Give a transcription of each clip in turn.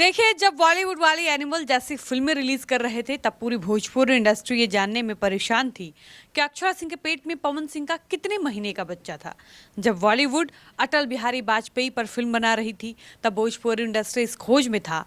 देखिए, जब बॉलीवुड वाली एनिमल जैसी फिल्में रिलीज कर रहे थे तब पूरी भोजपुरी इंडस्ट्री ये जानने में परेशान थी कि अक्षरा सिंह के पेट में पवन सिंह का कितने महीने का बच्चा था। जब बॉलीवुड अटल बिहारी वाजपेयी पर फिल्म बना रही थी तब भोजपुरी इंडस्ट्री इस खोज में था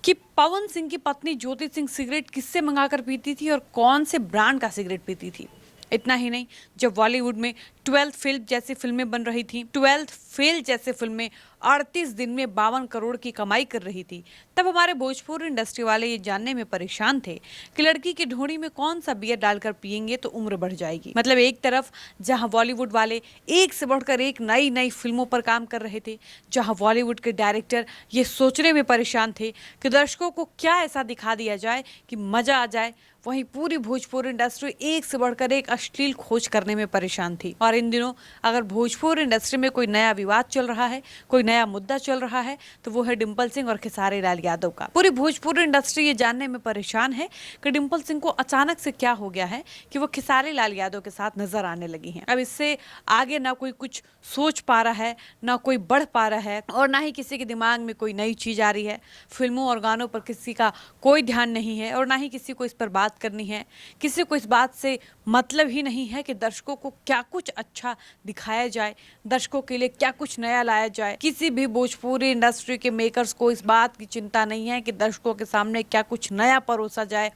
कि पवन सिंह की पत्नी ज्योति सिंह सिगरेट किससे मंगाकर पीती थी और कौन से ब्रांड का सिगरेट पीती थी। इतना ही नहीं, जब बॉलीवुड में 12th फेल जैसी फिल्में बन रही थी, 12th फेल जैसे फिल्में 38 दिन में 52 करोड़ की कमाई कर रही थी, तब हमारे भोजपुरी इंडस्ट्री वाले ये जानने में परेशान थे कि लड़की की ढोड़ी में कौन सा बियर डालकर पिएंगे तो उम्र बढ़ जाएगी। मतलब एक तरफ जहां बॉलीवुड वाले एक से बढ़कर एक नई नई फिल्मों पर काम कर रहे थे, जहां बॉलीवुड के डायरेक्टर ये सोचने में परेशान थे कि दर्शकों को क्या ऐसा दिखा दिया जाए कि मजा आ जाए, वहीं पूरी भोजपुरी इंडस्ट्री एक से बढ़कर एक अश्लील खोज करने में परेशान थी। और इन दिनों अगर भोजपुरी इंडस्ट्री में कोई नया विवाद चल रहा है, कोई नया मुद्दा चल रहा है, तो वो है डिम्पल सिंह और खेसारी लाल यादव का। पूरी भोजपुरी इंडस्ट्री ये जानने में परेशान है कि डिम्पल सिंह को अचानक से क्या हो गया है कि वो खेसारी लाल यादव के साथ नजर आने लगी हैं। अब इससे आगे ना कोई कुछ सोच पा रहा है, ना कोई बढ़ पा रहा है और ना ही किसी के दिमाग में कोई नई चीज आ रही है। फिल्मों और गानों पर किसी का कोई ध्यान नहीं है और ना ही किसी को इस पर बात करनी है। किसी को इस बात से मतलब ही नहीं है कि दर्शकों को क्या कुछ अच्छा दिखाया जाए, दर्शकों के लिए क्या कुछ नया लाया जाए। किसी भी भोजपुरी इंडस्ट्री के मेकर्स को इस बात की चिंता नहीं है कि दर्शकों के सामने क्या कुछ नया परोसा जाए।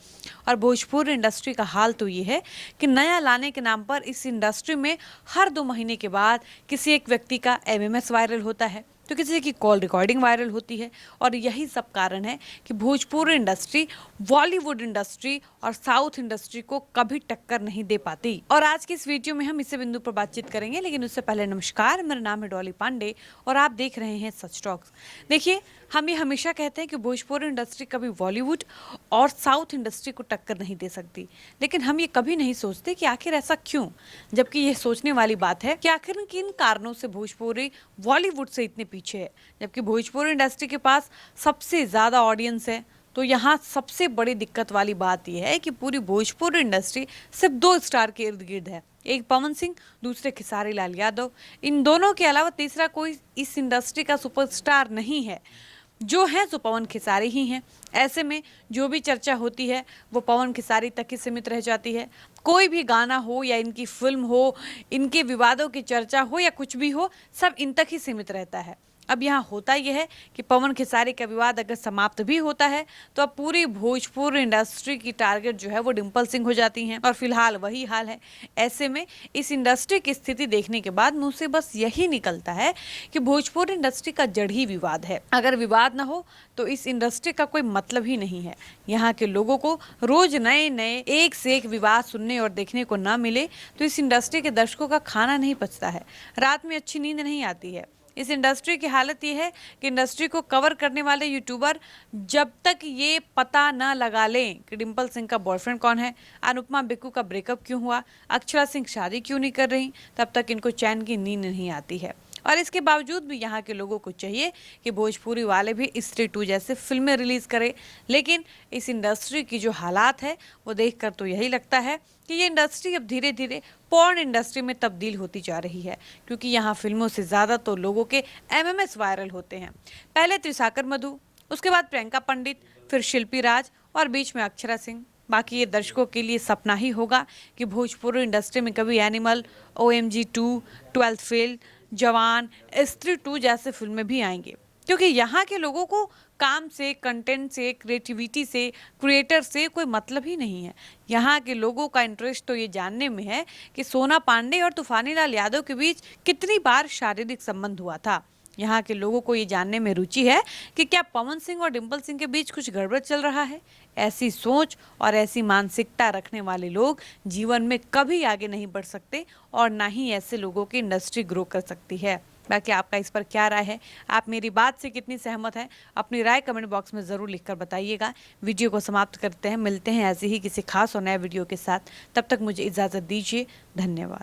और भोजपुरी इंडस्ट्री का हाल तो ये है कि नया लाने के नाम पर इस इंडस्ट्री में हर 2 महीने के बाद किसी एक व्यक्ति का एमएमएस वायरल होता है, तो किसी की कॉल रिकॉर्डिंग वायरल होती है। और यही सब कारण है कि भोजपुरी इंडस्ट्री बॉलीवुड इंडस्ट्री और साउथ इंडस्ट्री को कभी टक्कर नहीं दे पाती। और आज की इस वीडियो में हम इसी बिंदु पर बातचीत करेंगे, लेकिन उससे पहले नमस्कार, मेरा नाम है डॉली पांडे और आप देख रहे हैं सच टॉक्स। देखिए, हम ये हमेशा कहते हैं कि भोजपुरी इंडस्ट्री कभी बॉलीवुड और साउथ इंडस्ट्री को टक्कर नहीं दे सकती, लेकिन हम ये कभी नहीं सोचते कि आखिर ऐसा क्यों, जबकि ये सोचने वाली बात है कि आखिर किन कारणों से भोजपुरी बॉलीवुड से इतने पीछे है। जबकि भोजपुरी इंडस्ट्री के पास सबसे ज्यादा ऑडियंस है, तो यहाँ सबसे बड़ी दिक्कत वाली बात यह है कि पूरी भोजपुरी इंडस्ट्री सिर्फ 2 स्टार के इर्द गिर्द है, एक पवन सिंह, दूसरे खेसारी लाल यादव। इन दोनों के अलावा तीसरा कोई इस इंडस्ट्री का सुपरस्टार नहीं है। जो है तो पवन खेसारी ही हैं। ऐसे में जो भी चर्चा होती है वो पवन खेसारी तक ही सीमित रह जाती है। कोई भी गाना हो या इनकी फिल्म हो, इनके विवादों की चर्चा हो या कुछ भी हो, सब इन तक ही सीमित रहता है। अब यहाँ होता यह है कि पवन खेसारी का विवाद अगर समाप्त भी होता है तो अब पूरी भोजपुरी इंडस्ट्री की टारगेट जो है वो डिम्पल सिंह हो जाती हैं और फिलहाल वही हाल है। ऐसे में इस इंडस्ट्री की स्थिति देखने के बाद मुंह से बस यही निकलता है कि भोजपुरी इंडस्ट्री का जड़ ही विवाद है। अगर विवाद ना हो तो इस इंडस्ट्री का कोई मतलब ही नहीं है। यहाँ के लोगों को रोज नए नए एक से एक विवाद सुनने और देखने को ना मिले तो इस इंडस्ट्री के दर्शकों का खाना नहीं पचता है, रात में अच्छी नींद नहीं आती है। इस इंडस्ट्री की हालत ये है कि इंडस्ट्री को कवर करने वाले यूट्यूबर जब तक ये पता न लगा लें कि डिम्पल सिंह का बॉयफ्रेंड कौन है, अनुपमा बिक्कू का ब्रेकअप क्यों हुआ, अक्षरा सिंह शादी क्यों नहीं कर रही, तब तक इनको चैन की नींद नहीं आती है। और इसके बावजूद भी यहाँ के लोगों को चाहिए कि भोजपुरी वाले भी स्त्री 2 जैसे फिल्में रिलीज करें। लेकिन इस इंडस्ट्री की जो हालात है वो देखकर तो यही लगता है कि ये इंडस्ट्री अब धीरे धीरे पॉर्न इंडस्ट्री में तब्दील होती जा रही है, क्योंकि यहाँ फिल्मों से ज़्यादा तो लोगों के एमएमएस वायरल होते हैं। पहले त्रिसाकर मधु, उसके बाद प्रियंका पंडित, फिर शिल्पी राज और बीच में अक्षरा सिंह। बाकी ये दर्शकों के लिए सपना ही होगा कि भोजपुरी इंडस्ट्री में कभी एनिमल, OMG 2, 12th फेल, जवान, स्त्री 2 जैसे फिल्में भी आएंगे, क्योंकि यहाँ के लोगों को काम से, कंटेंट से, क्रिएटिविटी से, क्रिएटर से कोई मतलब ही नहीं है। यहाँ के लोगों का इंटरेस्ट तो ये जानने में है कि सोना पांडे और तूफानी लाल यादव के बीच कितनी बार शारीरिक संबंध हुआ था। यहाँ के लोगों को ये जानने में रुचि है कि क्या पवन सिंह और डिम्पल सिंह के बीच कुछ गड़बड़ चल रहा है। ऐसी सोच और ऐसी मानसिकता रखने वाले लोग जीवन में कभी आगे नहीं बढ़ सकते और ना ही ऐसे लोगों की इंडस्ट्री ग्रो कर सकती है। बाकी आपका इस पर क्या राय है, आप मेरी बात से कितनी सहमत हैं, अपनी राय कमेंट बॉक्स में ज़रूर लिखकर बताइएगा। वीडियो को समाप्त करते हैं, मिलते हैं ऐसे ही किसी खास और नए वीडियो के साथ। तब तक मुझे इजाज़त दीजिए, धन्यवाद।